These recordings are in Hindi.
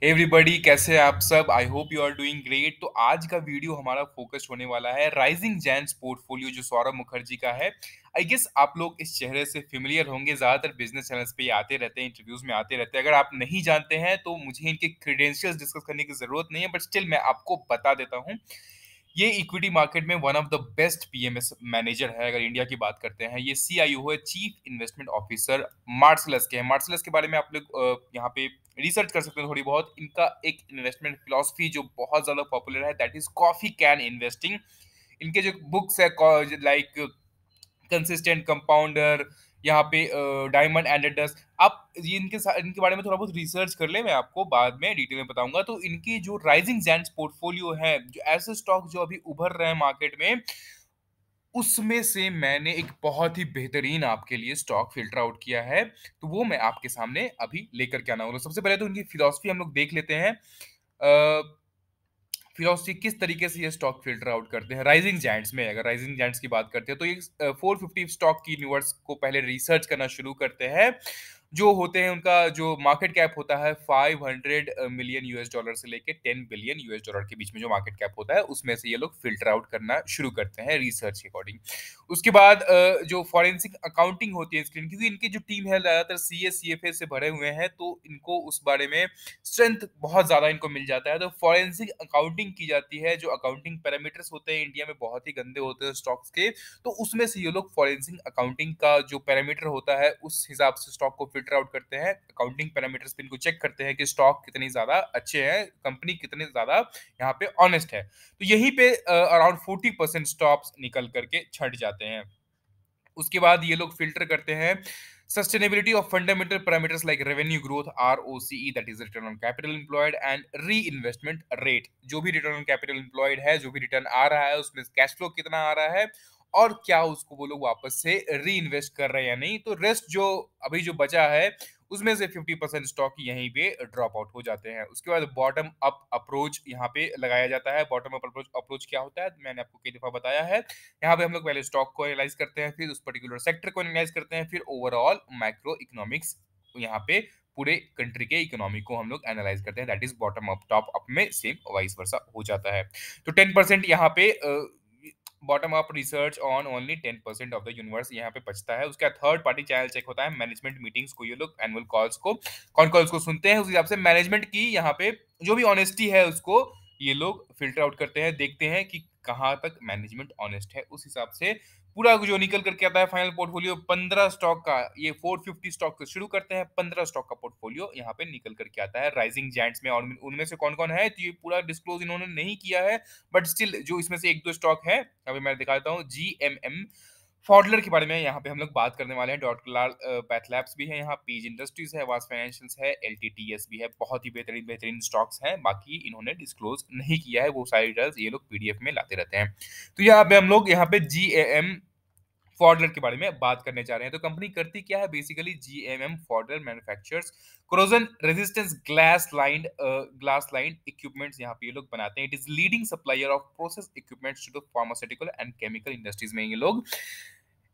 एवरीबॉडी कैसे हैं आप सब। I hope you are doing great. तो आज का वीडियो हमारा फोकस होने वाला है राइजिंग जैंट्स पोर्टफोलियो जो सौरभ मुखर्जी का है। आई गेस आप लोग इस चेहरे से फेमिलियर होंगे, ज्यादातर बिजनेस चैनल्स पे ये आते रहते हैं, इंटरव्यूज में आते रहते हैं। अगर आप नहीं जानते हैं तो मुझे इनके क्रेडेंशियल्स डिस्कस करने की जरूरत नहीं है, बट स्टिल मैं आपको बता देता हूँ। ये इक्विटी मार्केट में one of the best PMS manager है। अगर इंडिया की बात करते हैं, ये सीआईओ है, चीफ इन्वेस्टमेंट ऑफिसर मार्सलस के हैं। मार्सलस के बारे में आप लोग यहाँ पे रिसर्च कर सकते हैं थोड़ी बहुत। इनका एक इन्वेस्टमेंट फिलॉसफी जो बहुत ज्यादा पॉपुलर है, that is coffee can investing. इनके जो बुक्स है लाइक कंसिस्टेंट कंपाउंडर, यहाँ पे डायमंड एंड डस्ट, आप ये इनके बारे में थोड़ा बहुत रिसर्च कर ले, मैं आपको बाद में डिटेल में बताऊंगा। तो इनकी जो राइजिंग जैंट्स पोर्टफोलियो है, जो ऐसे स्टॉक जो अभी उभर रहे हैं मार्केट में, उसमें से मैंने एक बहुत ही बेहतरीन आपके लिए स्टॉक फिल्टर आउट किया है। तो वो मैं आपके सामने अभी लेकर के आना हूँ। सबसे पहले तो इनकी फिलॉसफी हम लोग देख लेते हैं। फिलॉसफी किस तरीके से ये स्टॉक फिल्टर आउट करते हैं राइजिंग जायंट्स में। अगर राइजिंग जायंट्स की बात करते हैं तो ये 450 स्टॉक की यूनिवर्स को पहले रिसर्च करना शुरू करते हैं। जो होते हैं उनका जो मार्केट कैप होता है 500 मिलियन यूएस डॉलर से लेके 10 बिलियन यूएस डॉलर के बीच में जो मार्केट कैप होता है, उसमें से ये लोग फिल्टर आउट करना शुरू करते हैं रिसर्च के अकॉर्डिंग। उसके बाद जो फॉरेंसिक अकाउंटिंग होती है इसकी, क्योंकि इनकी जो टीम है ज्यादातर सीए सीएफए से भरे हुए हैं, तो इनको उस बारे में स्ट्रेंथ बहुत ज्यादा इनको मिल जाता है। तो फॉरेंसिक अकाउंटिंग की जाती है। जो अकाउंटिंग पैरामीटर्स होते हैं इंडिया में बहुत ही गंदे होते हैं स्टॉक्स के, तो उसमें से ये लोग फॉरेंसिक अकाउंटिंग का जो पैरामीटर होता है उस हिसाब से स्टॉक को फिल्टर आउट करते हैं। अकाउंटिंग पैरामीटर्स पे इनको चेक करते हैं कि स्टॉक कितनी ज्यादा अच्छे हैं, कंपनी कितनी ज्यादा यहाँ पे ऑनेस्ट है। तो यहीं पे अराउंड 40% स्टॉक्स निकल करके छट जाते हैं। उसके बाद ये लोग फिल्टर करते हैं sustainability of fundamental parameters like revenue growth, ROCE, that is return on capital employed, and re investment rate. जो भी रिटर्न ऑन कैपिटल एम्प्लॉयड है, जो भी रिटर्न आ रहा है, उसमें कैश फ्लो कितना आ रहा है, और क्या उसको वो लोग वापस से री इन्वेस्ट कर रहे हैं या नहीं। तो रेस्ट जो अभी जो बचा है, उसमें से 50% स्टॉक यहीं पे ड्रॉप आउट हो जाते हैं। उसके बाद बॉटम अप अप्रोच यहाँ पे लगाया जाता है। बॉटम अप अप्रोच अप्रोच क्या होता है, मैंने आपको कई दफा बताया है। यहाँ पे हम लोग पहले स्टॉक को एनालाइज करते हैं, फिर उस पर्टिकुलर सेक्टर को एनालाइज करते हैं, फिर ओवरऑल माइक्रो इकोनॉमिक्स, यहाँ पे पूरे कंट्री के इकोनॉमी को हम लोग एनालाइज करते हैं। That is bottom up. Top up में सेम वाइस वर्सा हो जाता है। तो 10% यहाँ पे bottom up research on only 10% of the universe यहाँ पे बचता है। उसका थर्ड पार्टी चैनल चेक होता है। मैनेजमेंट मीटिंग्स को ये लोग, एनुअल कॉल्स को, कॉन कॉल्स को सुनते हैं। उस हिसाब से मैनेजमेंट की यहाँ पे जो भी ऑनेस्टी है उसको ये लोग फिल्टर आउट करते हैं, देखते हैं कि कहाँ तक मैनेजमेंट ऑनेस्ट है। उस हिसाब से पूरा जो निकल करके आता है फाइनल पोर्टफोलियो 15 स्टॉक का। ये 450 स्टॉक से शुरू करते हैं, 15 स्टॉक का पोर्टफोलियो यहाँ पे निकल करके आता है राइजिंग जायंट्स में। और उनमें से कौन कौन है तो ये पूरा डिस्क्लोज इन्होंने नहीं किया है, बट स्टिल जो इसमें से एक दो स्टॉक है अभी मैं दिखा देता हूँ। जीएमएम फॉडलर के बारे में यहाँ पे हम लोग बात करने वाले हैं। डॉक्टर लाल पैथलैब्स भी है, यहाँ पीज इंडस्ट्रीज है, वास फाइनेंशियल्स है, एलटीटीएस भी है। बहुत ही बेहतरीन बेहतरीन स्टॉक्स हैं, बाकी इन्होंने डिस्क्लोज नहीं किया है। वो सारी डिटेल्स ये लोग पीडीएफ में लाते रहते हैं। तो यहाँ पे हम लोग यहाँ पे जीएएम फॉडलर के बारे में बात करने जा रहे हैं। तो कंपनी करती क्या है basically, GMM Pfaudler manufactures corrosion resistance glass line equipments यहाँ पे ये लोग बनाते हैं। It is leading supplier of process equipments to the pharmaceutical and chemical industries में ये लोग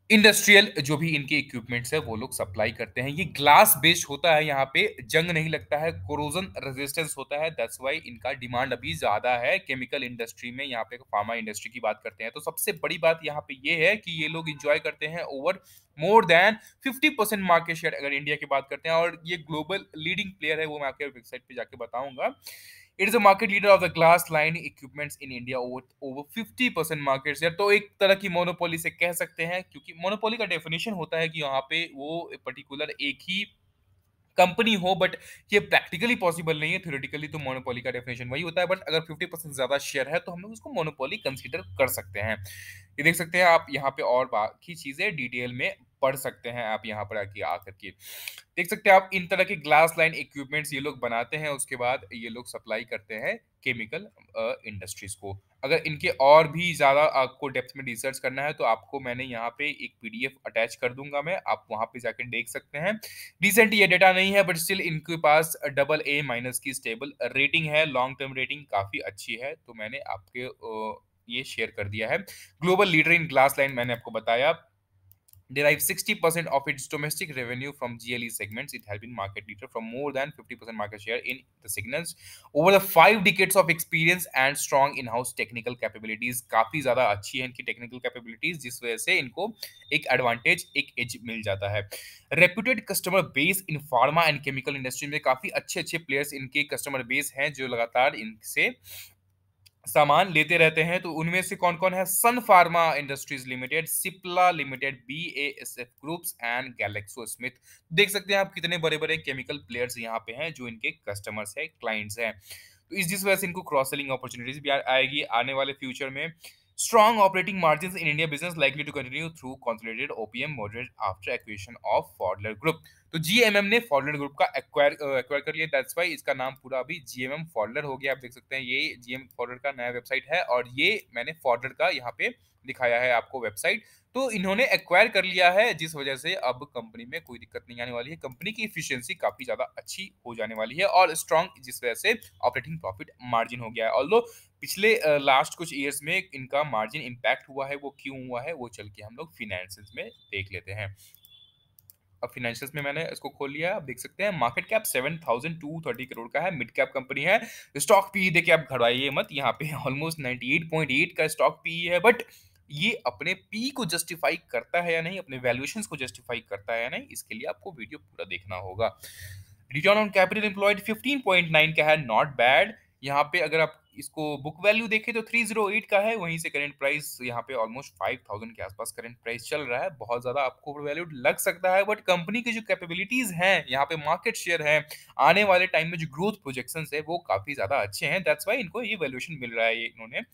इंडस्ट्रियल जो भी इनके इक्विपमेंट्स है वो लोग सप्लाई करते हैं। ये ग्लास बेस्ड होता है, यहाँ पे जंग नहीं लगता है, कोरोजन रेजिस्टेंस होता है। दैट्स वाई इनका डिमांड अभी ज्यादा है केमिकल इंडस्ट्री में। यहाँ पे फार्मा इंडस्ट्री की बात करते हैं तो सबसे बड़ी बात यहाँ पे ये है कि ये लोग इंजॉय करते हैं over more than 50% market share अगर इंडिया की बात करते हैं। और ये ग्लोबल लीडिंग प्लेयर है, वो मैं आपके वेबसाइट पे जाके बताऊंगा। It is a market leader of the glass line equipments in India, over 50% market share. तो एक तरह की मोनोपोली से कह सकते हैं, क्योंकि मोनोपोली का डेफिनेशन होता है कि यहाँ पे वो पर्टिकुलर एक ही कंपनी हो, बट ये प्रैक्टिकली पॉसिबल नहीं है। थ्योरेटिकली तो मोनोपोली का डेफिनेशन वही होता है, बट अगर 50% ज्यादा शेयर है तो हम लोग उसको मोनोपोली कंसीडर कर सकते हैं। ये देख सकते हैं आप यहाँ पे, और बाकी चीजें डिटेल में पढ़ सकते हैं आप यहाँ पर आके आकर के देख सकते हैं। आप इन तरह के ग्लास लाइन इक्विपमेंट्स ये लोग बनाते हैं, उसके बाद ये लोग सप्लाई करते हैं केमिकल इंडस्ट्रीज को। अगर इनके और भी ज़्यादा आपको डेप्थ में रिसर्च करना है तो आपको मैंने यहाँ पे एक पीडीएफ अटैच कर दूंगा मैं, आप वहाँ पे जाकर देख सकते हैं। रिसेंट ये डेटा नहीं है, बट स्टिल इनके पास AA- की स्टेबल रेटिंग है, लॉन्ग टर्म रेटिंग काफ़ी अच्छी है। तो मैंने आपके ये शेयर कर दिया है। Global leader in glass line मैंने आपको बताया। derives 60% of its domestic revenue from GLE segments. It has been market leader from more than 50% market share in the segments over the 5 decades of experience and strong in-house technical capabilities. काफी ज्यादा अच्छी है इनकी technical capabilities, जिस वजह से इनको एक advantage, एक edge मिल जाता है. Reputed customer base in pharma and chemical industry में काफी अच्छे अच्छे players इनके customer base हैं जो लगातार इनसे सामान लेते रहते हैं. तो उनमें से कौन कौन है? Sun Pharma industries limited, Cipla limited, BASF groups and Glaxo Smith. देख सकते हैं आप कितने बड़े बड़े केमिकल प्लेयर्स यहाँ पे हैं जो इनके कस्टमर्स है, क्लाइंट्स हैं. तो इस जिस वजह से इनको क्रॉस सेलिंग अपॉर्चुनिटीज भी आएगी आने वाले फ्यूचर में. Strong operating margins in India business likely to continue through consolidated OPM model after acquisition of Pfaudler Group. तो GMM ने Pfaudler Group का एक्वायर कर लिया. दैट्स वाई इसका नाम पूरा अभी GMM Pfaudler हो गया. आप देख सकते हैं ये GMM Pfaudler का नया वेबसाइट है और ये मैंने Pfaudler का यहाँ पे दिखाया है आपको वेबसाइट. तो इन्होंने एक्वायर कर लिया है जिस वजह से अब कंपनी में कोई दिक्कत नहीं आने वाली है. कंपनी की इफिशियंसी काफी ज्यादा अच्छी हो जाने वाली है और स्ट्रॉन्ग जिस वजह से ऑपरेटिंग प्रॉफिट मार्जिन हो गया है. ऑल्दो पिछले लास्ट कुछ ईयर्स में इनका मार्जिन इम्पैक्ट हुआ है. वो क्यों हुआ है वो चल के हम लोग फिनेंशियल्स में देख लेते हैं. अब फाइनेंशियल्स में मैंने इसको खोल लिया. आप देख सकते हैं मार्केट कैप 7,230 करोड़ का है. मिड कैप कंपनी है. स्टॉक पी देखिए आप घबराइए मत. यहाँ पे ऑलमोस्ट 98.8 का स्टॉक पी है. बट ये अपने पी को जस्टिफाई करता है या नहीं, अपने वैल्यूएशंस को जस्टिफाई करता है या नहीं, इसके लिए आपको वीडियो पूरा देखना होगा. रिटर्न ऑन कैपिटल एम्प्लॉयड 15.9 का है. Not bad. यहाँ पे अगर आप इसको बुक वैल्यू देखें तो 308 का है. वहीं से करंट प्राइस यहाँ पे ऑलमोस्ट 5,000 के आसपास करंट प्राइस चल रहा है. बहुत ज्यादा आपको वैल्यू लग सकता है बट कंपनी की जो कैपेबिलिटीज हैं, यहाँ पे मार्केट शेयर है, आने वाले टाइम में जो ग्रोथ प्रोजेक्शंस है वो काफी ज्यादा अच्छे हैं. दैट्स वाई इनको ये वैल्यूएशन मिल रहा है. ये इन्होंने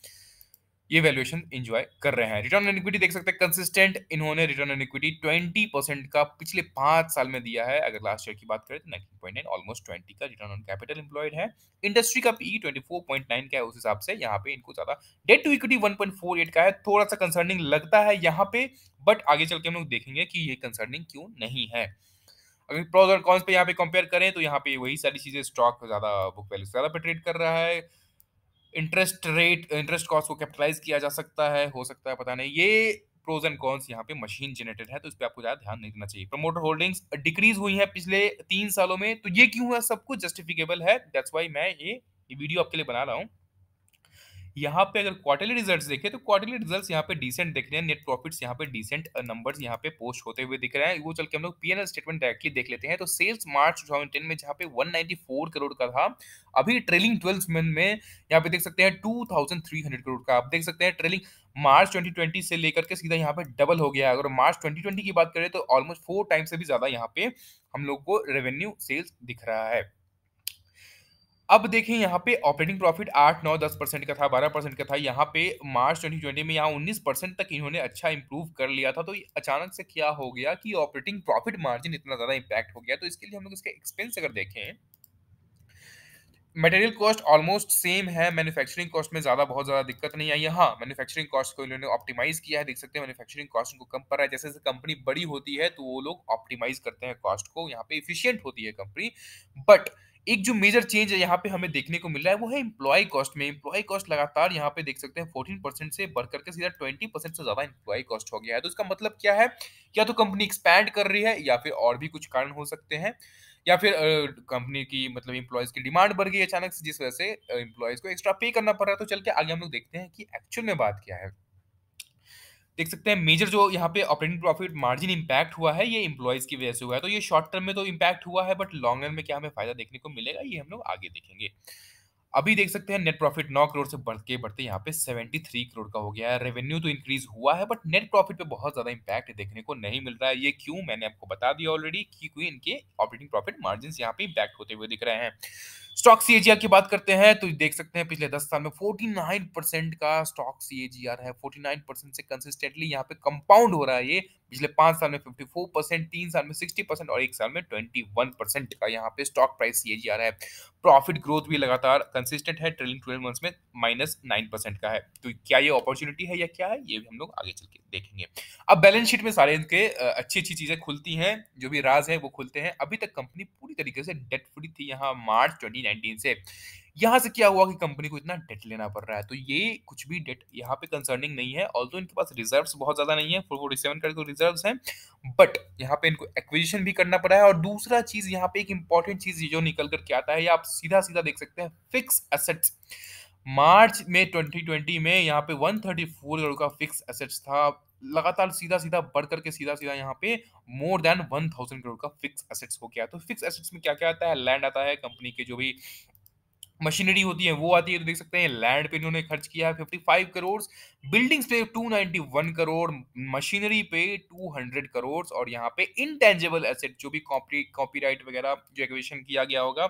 ये वैल्यूएशन एंजॉय कर रहे हैं. रिटर्न ऑन इक्विटी देख सकते हैं कंसिस्टेंट इन्होंने रिटर्न ऑन इक्विटी 20% का पिछले 5 साल में दिया है. अगर लास्ट ईयर की बात करें तो 19.9 ऑलमोस्ट 20 का रिटर्न ऑन कैपिटल एम्प्लॉयड है. इंडस्ट्री का पी 24.9 का है. उस हिसाब से यहाँ पे इनको ज्यादा. डेट टू इक्विटी 1.48 का है. थोड़ा सा कंसर्निंग लगता है यहाँ पे बट आगे चल के हम लोग देखेंगे कि ये कंसर्निंग क्यों नहीं है. अगर प्रोज और कॉन्स पे यहाँ पे कंपेयर करें तो यहाँ पे वही सारी चीजें. स्टॉक ज्यादा बुक वैल्यू से ज्यादा पे ट्रेड कर रहा है. इंटरेस्ट कॉस्ट को कैपिटलाइज किया जा सकता है, हो सकता है, पता नहीं. ये प्रोज एंड कॉन्स यहाँ पे मशीन जनरेटेड है तो इस पे आपको ज्यादा ध्यान नहीं देना चाहिए. प्रमोटर होल्डिंग्स डिक्रीज हुई है पिछले 3 सालों में. तो ये क्यों है? सब कुछ जस्टिफिकेबल है. दैट्स वाई मैं ये वीडियो आपके लिए बना रहा हूँ. यहाँ पे अगर क्वार्टरली रिजल्ट्स देखें तो क्वार्टरली रिजल्ट्स यहाँ पे डिसेंट दिख रहे हैं. नेट प्रॉफिट्स यहाँ पे डिसेंट नंबर्स यहाँ पे पोस्ट होते हुए दिख रहे हैं. वो चल के हम लोग पीएनएल स्टेटमेंट डायरेक्टली देख लेते हैं. तो सेल्स मार्च 2010 में जहाँ पे 194 करोड़ का था, अभी ट्रेलिंग 12 मंथ में यहाँ पे देख सकते हैं 2,300 करोड़ का. आप देख सकते हैं ट्रेलिंग मार्च 2020 से लेकर के सीधा यहाँ पे डबल हो गया है. अगर मार्च 2020 की बात करें तो ऑलमोस्ट 4 टाइम्स से भी ज्यादा यहाँ पे हम लोग को रेवेन्यू सेल्स दिख रहा है. अब देखें यहाँ पे ऑपरेटिंग प्रॉफिट 8, 9, 10% का था, 12% का था. यहाँ पे मार्च 2020 में यहाँ 19% तक इन्होंने अच्छा इंप्रूव कर लिया था. तो ये अचानक से क्या हो गया कि ऑपरेटिंग प्रॉफिट मार्जिन इतना ज्यादा इंपैक्ट हो गया. तो इसके लिए हम लोग इसके एक्सपेंस अगर देखें, मटेरियल कॉस्ट ऑलमोस्ट सेम है. मैन्युफैक्चरिंग कॉस्ट में ज्यादा बहुत ज्यादा दिक्कत नहीं आई है. हाँ, मैन्युफैक्चरिंग कॉस्ट को इन्होंने ऑप्टिमाइज किया है. देख सकते हैं मैन्युफैक्चरिंग कॉस्ट को कम कर रहा है. जैसे जैसे कंपनी बड़ी होती है तो वो लोग ऑप्टिमाइज करते हैं कॉस्ट को. यहाँ पे इफिशियंट होती है कंपनी. बट एक जो मेजर चेंज है यहाँ पे हमें देखने को मिल रहा है वो है एम्प्लॉय कॉस्ट में. एम्प्लॉय कॉस्ट लगातार यहाँ पे देख सकते हैं 14% से बढ़कर के सीधा 20% से ज्यादा एम्प्लॉय कॉस्ट हो गया है. तो इसका मतलब क्या है? या तो कंपनी एक्सपैंड कर रही है या फिर और भी कुछ कारण हो सकते हैं, या फिर कंपनी की मतलब एम्प्लॉयज की डिमांड बढ़ गई अचानक से जिस वजह से एम्प्लॉयज को एक्स्ट्रा पे करना पड़ रहा है. तो चल के आगे हम लोग देखते हैं कि एक्चुअल में बात क्या है. देख सकते हैं मेजर जो यहाँ पे ऑपरेटिंग प्रॉफिट मार्जिन इंपैक्ट हुआ है ये एम्प्लॉयज की वजह से हुआ है. तो ये शॉर्ट टर्म में तो इंपैक्ट हुआ है बट लॉन्ग रन में क्या हमें फायदा देखने को मिलेगा ये हम लोग आगे देखेंगे. अभी देख सकते हैं नेट प्रॉफिट 9 करोड़ से बढ़ते बढ़ते यहाँ पे 73 करोड़ का हो गया है. रेवेन्यू तो इंक्रीज हुआ है बट नेट प्रॉफिट पे बहुत ज्यादा इंपैक्ट देखने को नहीं मिल रहा है. ये क्यों? मैंने आपको बता दिया ऑलरेडी कि कोई इनके ऑपरेटिंग प्रॉफिट मार्जिन यहाँ पे इंपैक्ट होते हुए दिख रहे हैं. स्टॉक सीएजीआर की बात करते हैं तो देख सकते हैं पिछले 10 साल में 49% का स्टॉक सीएजीआर है. 49% से कंसिस्टेंटली यहाँ पे कंपाउंड हो रहा है. ये पिछले 5 साल में 54%, 3 साल में 60% और 1 साल में 21% का यहाँ पे स्टॉक प्राइस सीएजीआर है. प्रॉफिट ग्रोथ भी लगातार कंसिस्टेंट है. ट्रेलिंग 12 मंथ्स में -9% का है. तो क्या ये अपॉर्चुनिटी है या क्या है ये भी हम लोग आगे चल के देखेंगे. अब बैलेंस शीट में सारे इनके अच्छी अच्छी चीजें खुलती हैं. जो भी राज है वो खुलते हैं. अभी तक कंपनी पूरी तरीके से डेट फ्री थी यहाँ मार्च 2019 से. यहाँ से क्या हुआ कि कंपनी को इतना डेट लेना पड़ रहा है। तो ये कुछ भी डेट यहाँ पे कंसर्निंग नहीं है, ऑल्दो इनके पास रिजर्व्स बहुत ज़्यादा नहीं है, 447 करोड़ के रिजर्व्स हैं, बट यहाँ पे इनको एक्विजिशन भी करना पड़ा है। और दूसरा चीज़ यहाँ पे एक इंपॉर्टेंट चीज़ जो निकल कर के आता है, ये आप सीधा-सीधा देख सकते हैं, फिक्स एसेट्स। मार्च में 2020 में यहाँ पे 134 करोड़ का फिक्स एसेट्स था। लगातार सीधा-सीधा बढ़ कर के सीधा-सीधा यहाँ पे मोर दैन 1000 करोड़ का फिक्स एसेट्स हो गया। तो फिक्स एसेट्स में क्या-क्या आता है? लैंड आता है, कंपनी के जो भी मशीनरी होती है वो आती है। तो देख सकते हैं लैंड पे इन्होंने खर्च किया है 55 करोड़, बिल्डिंग्स पे 291 करोड़, मशीनरी पे 200 करोड़, और यहाँ पे इंटेंजिबल एसेट जो भी कॉपीराइट वगैरह जो एक्विजिशन किया गया होगा,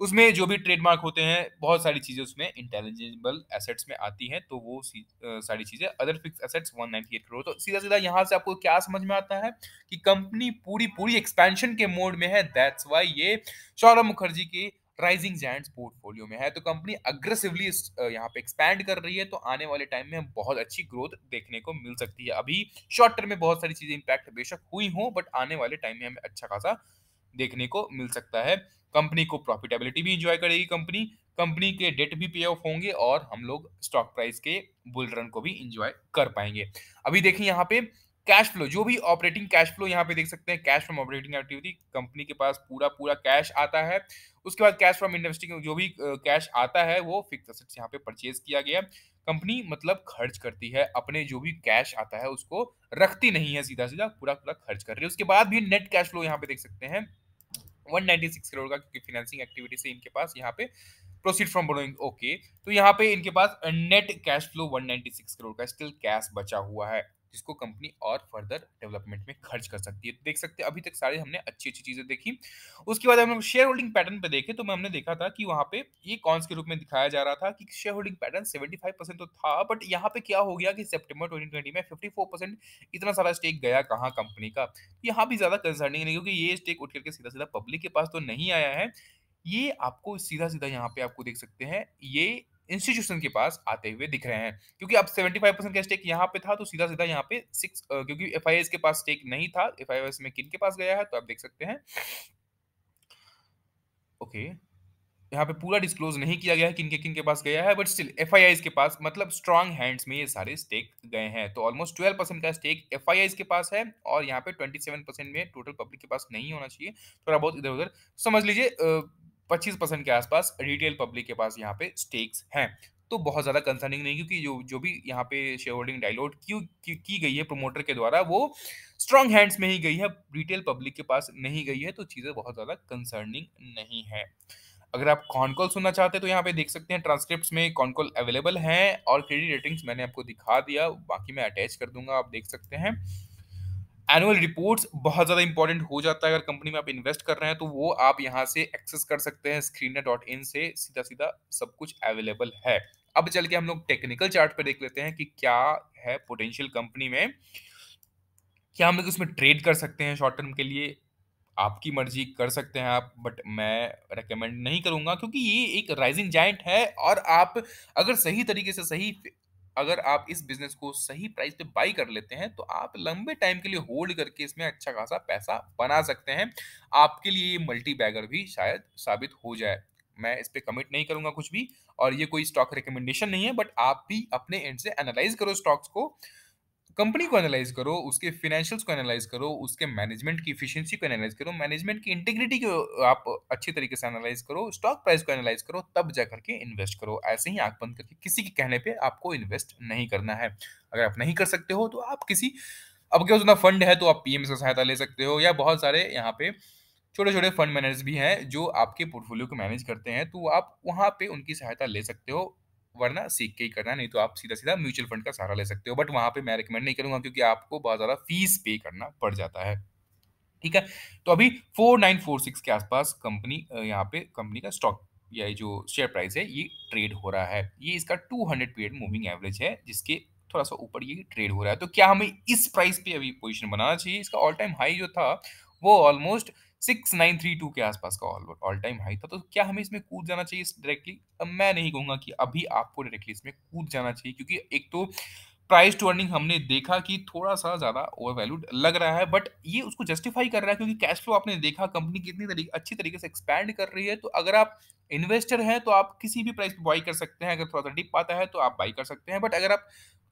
उसमें जो भी ट्रेडमार्क होते हैं, बहुत सारी चीजें उसमें इंटेलिजिबल एसेट्स में आती हैं। तो वो सारी चीजें अदर फिक्स एसेट्स 198 करोड़। तो सीधा सीधा यहाँ से आपको क्या समझ में आता है कि कंपनी पूरी पूरी एक्सपेंशन के मोड में है। दैट्स वाई ये सौरभ मुखर्जी की राइजिंग जायंट्स पोर्टफोलियो में है। तो कंपनी अग्रेसिवली यहाँ पे एक्सपैंड कर रही है। तो आने वाले टाइम में हम बहुत अच्छी ग्रोथ देखने को मिल सकती है। अभी शॉर्ट टर्म में बहुत सारी चीजें इंपैक्ट बेशक हुई हों, बट आने वाले टाइम में हमें अच्छा खासा देखने को मिल सकता है। कंपनी को प्रॉफिटेबिलिटी भी इंजॉय करेगी कंपनी, कंपनी के डेट भी पे ऑफ होंगे, और हम लोग स्टॉक प्राइस के बुल रन को भी इंजॉय कर पाएंगे। अभी देखिए यहाँ पे कैश फ्लो, जो भी ऑपरेटिंग कैश फ्लो यहाँ पे देख सकते हैं, cash from operating activity, company के पास पूरा पूरा कैश आता है। उसके बाद कैश फ्रॉम इन्वेस्टिंग, जो भी कैश आता है वो फिक्स एसेट्स यहाँ पे परचेज किया गया। कंपनी मतलब खर्च करती है, अपने जो भी कैश आता है उसको रखती नहीं है, सीधा सीधा पूरा पूरा खर्च कर रही है। उसके बाद भी नेट कैश फ्लो यहाँ पे देख सकते हैं 196 करोड़ का, क्योंकि फाइनेंसिंग एक्टिविटी से इनके पास यहाँ पे प्रोसीड फ्रॉम बोरोइंग, ओके। तो यहाँ पे इनके पास नेट कैश फ्लो 196 करोड़ का स्टिल कैश बचा हुआ है, जिसको कंपनी और फर्दर डेवलपमेंट में खर्च कर सकती है। तो देख सकते हैं अभी तक सारे हमने अच्छी अच्छी चीजें देखी। उसके बाद हम लोग शेयर होल्डिंग पैटर्न पे देखे, तो हमने देखा था कि वहां पे ये कॉन्स के रूप में दिखाया जा रहा था कि शेयर होल्डिंग पैटर्न 75% तो था, बट यहाँ पे क्या हो गया कि सितंबर 2020 में 54%, इतना सारा स्टेक गया कहाँ कंपनी का। यहाँ भी ज्यादा कंसर्निंग नहीं, क्योंकि ये स्टेक उठ करके सीधा सीधा पब्लिक के पास तो नहीं आया है। ये आपको सीधा-सीधा यहाँ पे आपको देख सकते हैं, ये इंस्टीट्यूशन के पास आते हुए दिख रहे हैं। क्योंकि अब 75% का स्टेक यहाँ पे था, तो सीधा-सीधा यहाँ पे 6 क्योंकि एफआईआईज़ के पास स्टेक नहीं था, एफआईआईज़ में किन के पास गया है, तो आप देख सकते हैं। ओके, यहाँ पे पूरा डिस्क्लोज़ नहीं किया गया है किन के पास गया है, बट स्टिल एफआईआईज़ के पास, मतलब स्ट्रॉन्ग हैंड्स में ये सारे स्टेक गए हैं। तो ऑलमोस्ट 12% का स्टेक एफआईआईज़ के पास है, और यहाँ पे 27% में टोटल पब्लिक के पास नहीं होना चाहिए। थोड़ा बहुत इधर-उधर समझ लीजिए 25% के आसपास रिटेल पब्लिक के पास यहाँ पे स्टेक्स हैं। तो बहुत ज़्यादा कंसर्निंग नहीं, क्योंकि जो जो भी यहाँ पे शेयर होल्डिंग डाइल्यूट की गई है प्रमोटर के द्वारा, वो स्ट्रॉन्ग हैंड्स में ही गई है, रिटेल पब्लिक के पास नहीं गई है। तो चीज़ें बहुत ज़्यादा कंसर्निंग नहीं है। अगर आप कॉन कॉल सुनना चाहते हैं, तो यहाँ पे देख सकते हैं ट्रांसक्रिप्ट्स में कॉन कॉल अवेलेबल हैं, और क्रेडिट रेटिंग्स मैंने आपको दिखा दिया, बाकी मैं अटैच कर दूंगा, आप देख सकते हैं। एनुअल रिपोर्ट्स बहुत ज़्यादा इंपॉर्टेंट हो जाता है, अगर कंपनी में आप इन्वेस्ट कर रहे हैं तो वो आप यहाँ से एक्सेस कर सकते हैं, screener.in से सीधा सीधा सब कुछ अवेलेबल है। अब चल के हम लोग टेक्निकल चार्ट पे देख लेते हैं कि क्या है पोटेंशियल कंपनी में, क्या हम लोग उसमें ट्रेड कर सकते हैं शॉर्ट टर्म के लिए। आपकी मर्ज़ी, कर सकते हैं आप, बट मैं रिकमेंड नहीं करूँगा, क्योंकि ये एक राइज़िंग जायंट है, और आप अगर सही तरीके से अगर आप इस बिज़नेस को सही प्राइस पे बाय कर लेते हैं, तो आप लंबे टाइम के लिए होल्ड करके इसमें अच्छा खासा पैसा बना सकते हैं। आपके लिए ये मल्टी बैगर भी शायद साबित हो जाए। मैं इस पे कमिट नहीं करूँगा कुछ भी, और ये कोई स्टॉक रिकमेंडेशन नहीं है, बट आप भी अपने एंड से एनालाइज़ करो स्टॉक्स को, कंपनी को एनालाइज करो, उसके फाइनेंशियल्स को एनालाइज करो, उसके मैनेजमेंट की एफिशिएंसी को एनालाइज करो, मैनेजमेंट की इंटीग्रिटी को आप अच्छी तरीके से एनालाइज करो, स्टॉक प्राइस को एनालाइज करो, तब जा करके इन्वेस्ट करो। ऐसे ही आंख बंद करके किसी के कहने पे आपको इन्वेस्ट नहीं करना है। अगर आप नहीं कर सकते हो, तो आप किसी, आपके पास उतना फंड है तो आप पीएम से सहायता ले सकते हो, या बहुत सारे यहाँ पे छोटे-छोटे फंड मैनेजर्स भी हैं जो आपके पोर्टफोलियो को मैनेज करते हैं, तो आप वहाँ पे उनकी सहायता ले सकते हो। वरना सीख के ही करना, नहीं तो आप सीधा-सीधा म्यूचुअल फंड का सहारा ले सकते हो। बट वहाँ पे मैं रिकमेंड नहीं करूँगा, क्योंकि आपको बहुत ज़्यादा फीस पे करना पड़ जाता है। ठीक है? तो अभी 4946 के आसपास यहाँ पे कंपनी का स्टॉक, या ये जो शेयर प्राइस है, ये ट्रेड हो रहा है। ये इसका 200 पीरियड मूविंग एवरेज है, जिसके थोड़ा-सा ऊपर ये ट्रेड हो रहा है। तो क्या हमें इस प्राइस पे अभी पोज़ीशन बनाना चाहिए? इसका ऑल टाइम हाई जो था, वो ऑलमोस्ट 6932 के आसपास का ऑल टाइम हाई था। तो क्या हमें इसमें कूद जाना चाहिए डायरेक्टली? अब मैं नहीं कहूँगा कि अभी आपको डायरेक्टली इसमें कूद जाना चाहिए, क्योंकि एक तो प्राइस टू अर्निंग हमने देखा कि थोड़ा-सा ज़्यादा ओवर वैल्यूड लग रहा है, बट ये उसको जस्टिफाई कर रहा है, क्योंकि कैश फ्लो आपने देखा कंपनी कितनी अच्छी तरीके से एक्सपैंड कर रही है। तो अगर आप इन्वेस्टर हैं तो आप किसी भी प्राइस पे बाय कर सकते हैं, अगर थोड़ा-सा डिप आता है तो आप बाय कर सकते हैं। बट अगर आप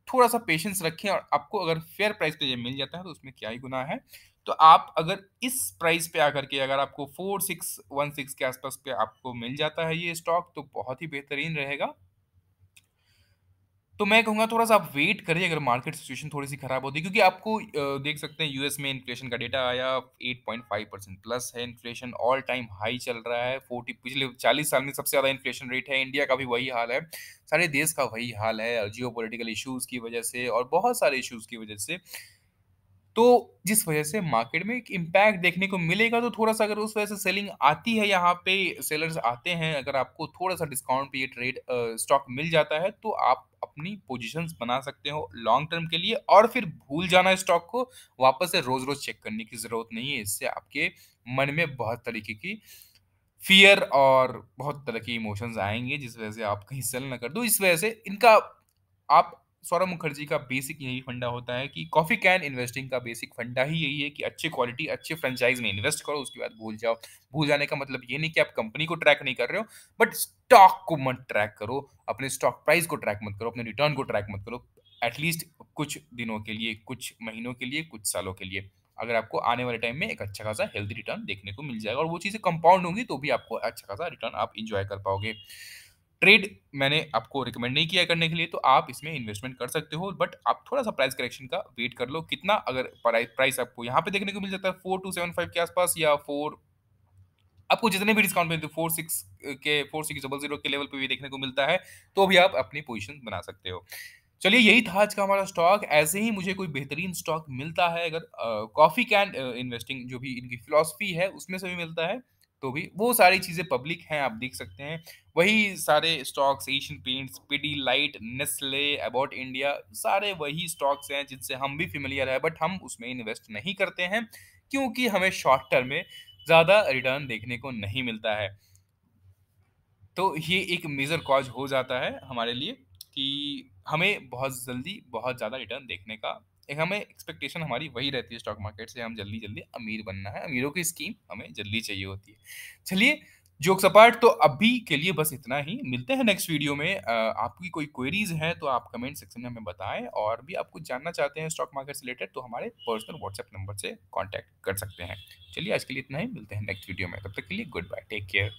थोड़ा-सा पेशेंस रखें और आपको अगर फेयर प्राइस पे ये मिल जाता है तो उसमें क्या ही गुनाह है। तो आप अगर इस प्राइस पे आकर के अगर आपको 4616 के आस-पास पे आपको मिल जाता है ये स्टॉक तो बहुत ही बेहतरीन रहेगा। तो मैं कहूँगा थोड़ा-सा आप वेट करिए अगर मार्केट सिचुएशन थोड़ी-सी खराब होती है क्योंकि आपको देख सकते हैं यूएस में इन्फ्लेशन का डेटा आया 8.5% प्लस है इन्फ्लेशन ऑल टाइम हाई चल रहा है 40 पिछले 40 साल में सबसे ज़्यादा इन्फ्लेशन रेट है, इंडिया का भी वही हाल है, सारे देश का वही हाल है जियोपॉलिटिकल इश्यूज़ की वजह से और बहुत सारे इश्यूज़ की वजह से। तो जिस वजह से मार्केट में एक इम्पैक्ट देखने को मिलेगा तो थोड़ा-सा अगर उस वजह से सेलिंग आती है यहाँ पे सेलर्स आते हैं, अगर आपको थोड़ा-सा डिस्काउंट पे ये ट्रेड स्टॉक मिल जाता है तो आप अपनी पोज़ीशंस बना सकते हो लॉन्ग टर्म के लिए और फिर भूल जाना स्टॉक को, वापस से रोज़-रोज़ चेक करने की ज़रूरत नहीं है। इससे आपके मन में बहुत तरीके की फ़ियर और बहुत तरह के इमोशंस आएँगे जिस वजह से आप कहीं सेल ना कर दो। इस वजह से इनका आप सौरभ मुखर्जी का बेसिक यही फंडा होता है कि कॉफ़ी कैन इन्वेस्टिंग का बेसिक फंडा ही यही है कि अच्छी क्वालिटी, अच्छे फ्रेंचाइज़ में इन्वेस्ट करो, उसके बाद भूल जाओ। भूल जाने का मतलब ये नहीं कि आप कंपनी को ट्रैक नहीं कर रहे हो, बट स्टॉक को मत ट्रैक करो, अपने स्टॉक प्राइस को ट्रैक मत करो, अपने रिटर्न को ट्रैक मत करो। एटलीस्ट कुछ दिनों के लिए, कुछ महीनों के लिए, कुछ सालों के लिए। अगर आपको आने वाले टाइम में एक अच्छा खासा हेल्दी रिटर्न देखने को मिल जाएगा और वो चीज़ें कंपाउंड होंगी तो भी आपको अच्छा खासा रिटर्न आप एन्जॉय कर पाओगे। ट्रेड मैंने आपको रिकमेंड नहीं किया करने के लिए, तो आप इसमें इन्वेस्टमेंट कर सकते हो, बट आप थोड़ा-सा प्राइस करेक्शन का वेट कर लो। कितना अगर प्राइस आपको यहाँ पे देखने को मिल जाता है 4275 के आसपास या 4 आपको जितने भी डिस्काउंट मिलते हैं 4600 के लेवल पे भी देखने को मिलता है, तो भी आप अपनी पोज़ीशन बना सकते हो। चलिए यही था आज का हमारा स्टॉक। ऐसे ही मुझे कोई बेहतरीन स्टॉक मिलता है अगर कॉफ़ी कैन इन्वेस्टिंग जो भी इनकी फ़िलॉसफ़ी है उसमें से भी मिलता है, तो भी वो सारी चीज़ें पब्लिक हैं आप देख सकते हैं। वही सारे stocks Asian paints, Pidilite, Nestle, about India सारे वही स्टॉक्स हैं जिनसे हम भी फ़ैमिलियर हैं बट हम उसमें इन्वेस्ट नहीं करते हैं, क्योंकि हमें शॉर्ट टर्म में ज़्यादा रिटर्न देखने को नहीं मिलता है। तो ये एक मेजर कॉज़ हो जाता है हमारे लिए कि हमें बहुत जल्दी बहुत ज़्यादा रिटर्न देखने का एक हमें एक्सपेक्टेशन हमारी वही रहती है स्टॉक मार्केट से हम जल्दी-जल्दी अमीर बनना है, अमीरों की स्कीम हमें जल्दी चाहिए होती है। चलिए जोक्स अपार्ट तो अभी के लिए बस इतना ही, मिलते हैं नेक्स्ट वीडियो में आपकी कोई क्वेरीज़ हैं तो आप कमेंट सेक्शन में हमें बताएँ और भी आप कुछ जानना चाहते हैं स्टॉक मार्केट से रिलेटेड तो हमारे पर्सनल व्हाट्सएप नंबर से कॉन्टैक्ट कर सकते हैं। चलिए आज के लिए इतना ही, मिलते हैं नेक्स्ट वीडियो में, तब तक के लिए गुड बाय, टेक केयर।